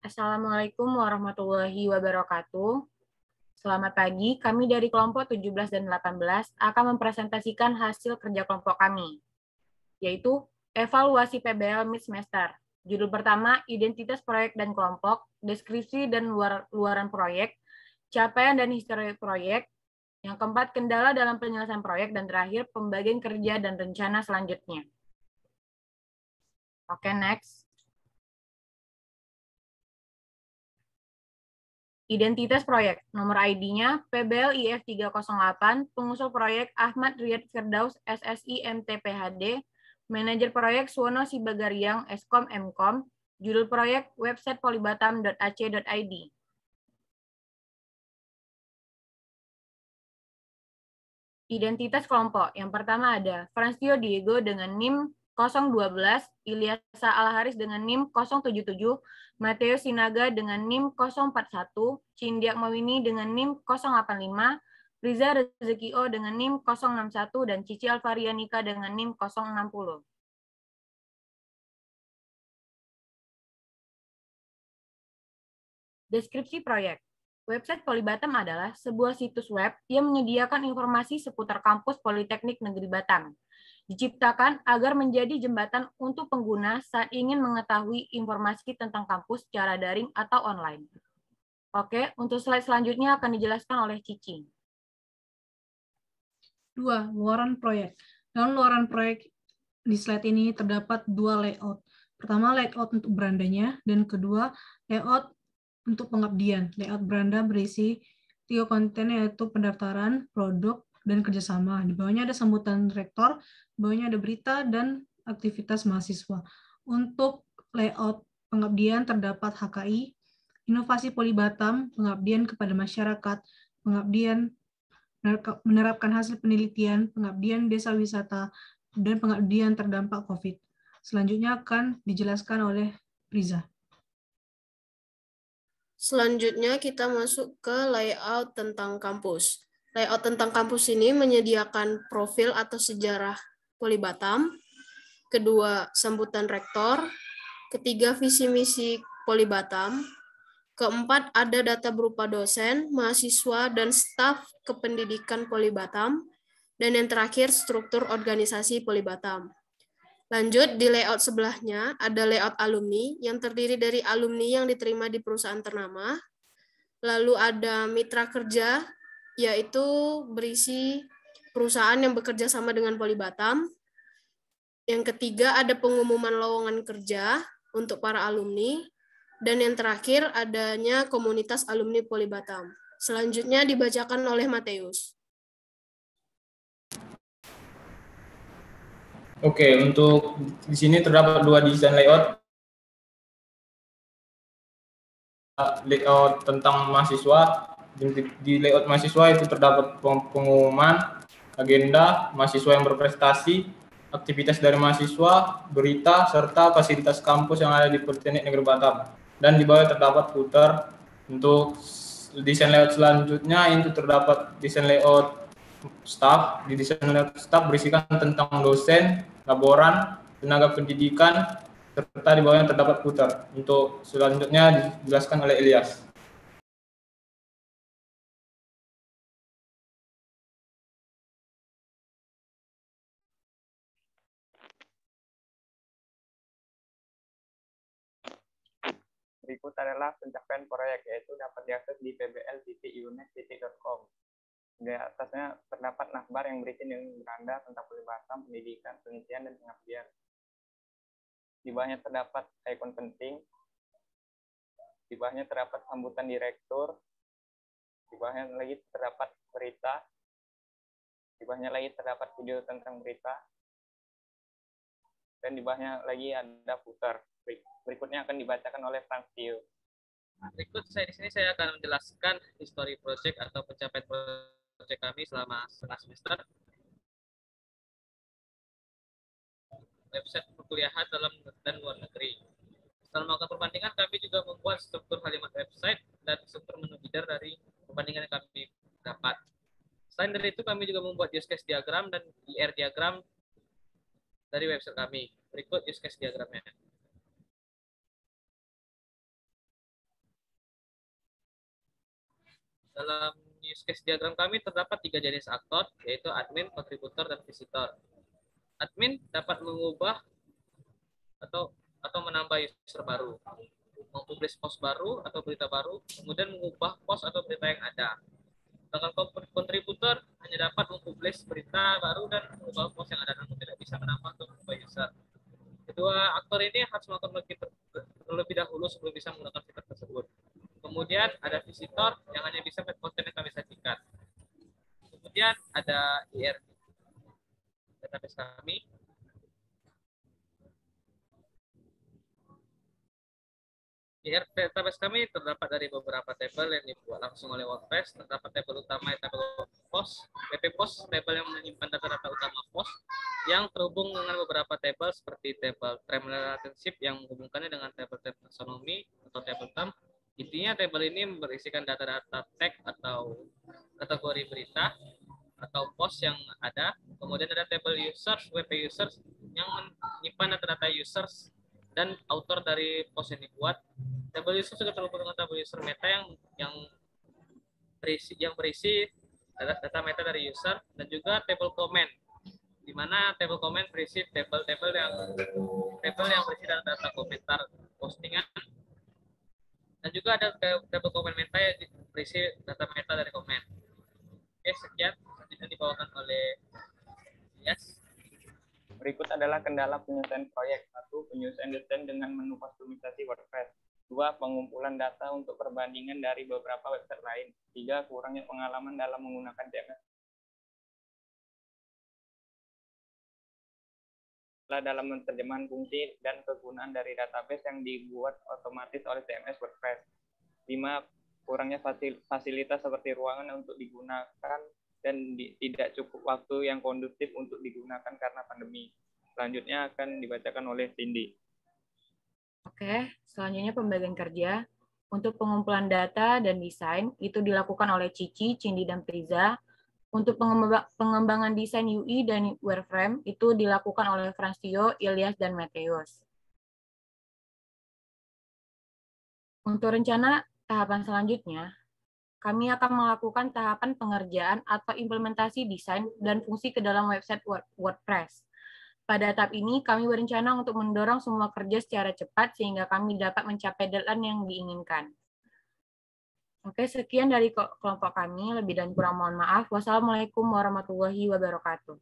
Assalamualaikum warahmatullahi wabarakatuh. Selamat pagi, kami dari kelompok 17 dan 18 akan mempresentasikan hasil kerja kelompok kami, yaitu evaluasi PBL mid-semester. Judul pertama, identitas proyek dan kelompok, deskripsi dan luaran proyek, capaian dan histori proyek, yang keempat, kendala dalam penyelesaian proyek, dan terakhir, pembagian kerja dan rencana selanjutnya. Oke, next. Identitas proyek, nomor ID-nya PBL-IF 308, pengusul proyek Ahmad Riyad Firdaus, SSI MTPHD, manajer proyek Suwono Sibagariang, Eskom Mkom, judul proyek website polibatam.ac.id. Identitas kelompok, yang pertama ada Fransio Diego dengan NIM 012, Ilyasa Alharis dengan NIM 077, Mateo Sinaga dengan NIM 041, Cindiak Mawini dengan NIM 085, Riza Rezekio dengan NIM 061, dan Cici Alvarianika dengan NIM 060. Deskripsi proyek. Website Polibatam adalah sebuah situs web yang menyediakan informasi seputar kampus Politeknik Negeri Batam. Diciptakan agar menjadi jembatan untuk pengguna saat ingin mengetahui informasi tentang kampus secara daring atau online. Oke, untuk slide selanjutnya akan dijelaskan oleh Cici. 2. Luaran proyek. Dalam luaran proyek di slide ini terdapat dua layout. Pertama, layout untuk berandanya, dan kedua, layout untuk pengabdian. Layout beranda berisi 3 konten, yaitu pendaftaran, produk, dan kerjasama. Di bawahnya ada sambutan rektor, di bawahnya ada berita, dan aktivitas mahasiswa. Untuk layout pengabdian terdapat HKI, inovasi Polibatam, pengabdian kepada masyarakat, pengabdian menerapkan hasil penelitian, pengabdian desa wisata, dan pengabdian terdampak COVID. Selanjutnya akan dijelaskan oleh Riza. Selanjutnya kita masuk ke layout tentang kampus. Layout tentang kampus ini menyediakan profil atau sejarah Polibatam, kedua sambutan rektor, ketiga visi misi Polibatam, keempat ada data berupa dosen, mahasiswa, dan staf kependidikan Polibatam, dan yang terakhir struktur organisasi Polibatam. Lanjut, di layout sebelahnya ada layout alumni yang terdiri dari alumni yang diterima di perusahaan ternama. Lalu ada mitra kerja, yaitu berisi perusahaan yang bekerja sama dengan Polibatam. Yang ketiga ada pengumuman lowongan kerja untuk para alumni. Dan yang terakhir adanya komunitas alumni Polibatam. Selanjutnya dibacakan oleh Mateus. Oke, untuk di sini terdapat dua desain layout. Layout tentang mahasiswa. Di layout mahasiswa itu terdapat pengumuman, agenda, mahasiswa yang berprestasi, aktivitas dari mahasiswa, berita, serta fasilitas kampus yang ada di Politeknik Negeri Batam. Dan di bawah terdapat footer. Untuk desain layout selanjutnya itu terdapat desain layout staff. Di desain layout staff berisikan tentang dosen, laboran, tenaga pendidikan, serta di bawahnya terdapat footer. Untuk selanjutnya dijelaskan oleh Ilyas. Berikut adalah pencapaian proyek, yaitu dapat diakses di pbl.unes.com. Di atasnya terdapat navbar yang berisi beranda tentang Polibatam, pendidikan, penelitian, dan pengabdian. Di bawahnya terdapat ikon penting. Di bawahnya terdapat sambutan direktur. Di bawahnya lagi terdapat berita. Di bawahnya lagi terdapat video tentang berita. Dan di bawahnya lagi ada footer. Berikutnya akan dibacakan oleh Fransio. Berikut di sini saya akan menjelaskan histori project atau pencapaian project kami selama setengah semester. Website perkuliahan dalam dan luar negeri. Setelah melakukan perbandingan, kami juga membuat struktur halaman website dan struktur menu header dari perbandingan yang kami dapat. Selain dari itu, kami juga membuat use case diagram dan IR diagram dari website kami. Berikut use case diagramnya. Dalam use case diagram kami terdapat 3 jenis aktor, yaitu admin, kontributor, dan visitor. Admin dapat mengubah atau menambah user baru, mempublish post baru atau berita baru, kemudian mengubah post atau berita yang ada. Sedangkan kontributor hanya dapat mempublish berita baru dan mengubah post yang ada, namun tidak bisa menambah atau mengubah user. Kedua aktor ini harus melakukan terlebih dahulu sebelum bisa menggunakan fitur tersebut. Kemudian ada visitor yang hanya bisa melihat konten yang kami sajikan. Kemudian ada IR database kami. IR database kami terdapat dari beberapa tabel yang dibuat langsung oleh WordPress. Terdapat tabel utama, tabel post, PP post, tabel yang menyimpan data-data utama post, yang terhubung dengan beberapa tabel seperti tabel term relationship yang menghubungkannya dengan tabel-tabel taksonomi atau tabel term. Intinya tabel ini berisikan data-data tag atau kategori berita atau post yang ada. Kemudian ada tabel users, WP users yang menyimpan data-data users dan author dari post yang dibuat. Tabel users juga terhubung dengan tabel user meta yang berisi data meta dari user, dan juga tabel komen, di mana tabel komen berisi tabel yang berisi data komentar postingan, dan juga ada tabel komen meta yang berisi data meta dari komen. Oke, sekian yang dibawakan oleh Yes. Berikut adalah kendala penyelesaian proyek. 1. Penyelesaian desain dengan menu kustomisasi WordPress. 2. Pengumpulan data untuk perbandingan dari beberapa website lain. 3. Kurangnya pengalaman dalam menggunakan CMS. Dalam menerjemahkan fungsi dan kegunaan dari database yang dibuat otomatis oleh CMS WordPress. 5. Kurangnya fasilitas seperti ruangan untuk digunakan dan tidak cukup waktu yang kondusif untuk digunakan karena pandemi. Selanjutnya akan dibacakan oleh Cindy. Oke, selanjutnya pembagian kerja. Untuk pengumpulan data dan desain, itu dilakukan oleh Cici, Cindy, dan Priza. Untuk pengembangan desain UI dan wireframe, itu dilakukan oleh Fransio, Ilyas, dan Mateus. Untuk rencana tahapan selanjutnya, kami akan melakukan tahapan pengerjaan atau implementasi desain dan fungsi ke dalam website WordPress. Pada tahap ini, kami berencana untuk mendorong semua kerja secara cepat sehingga kami dapat mencapai deadline yang diinginkan. Oke, sekian dari kelompok kami. Lebih dan kurang mohon maaf. Wassalamualaikum warahmatullahi wabarakatuh.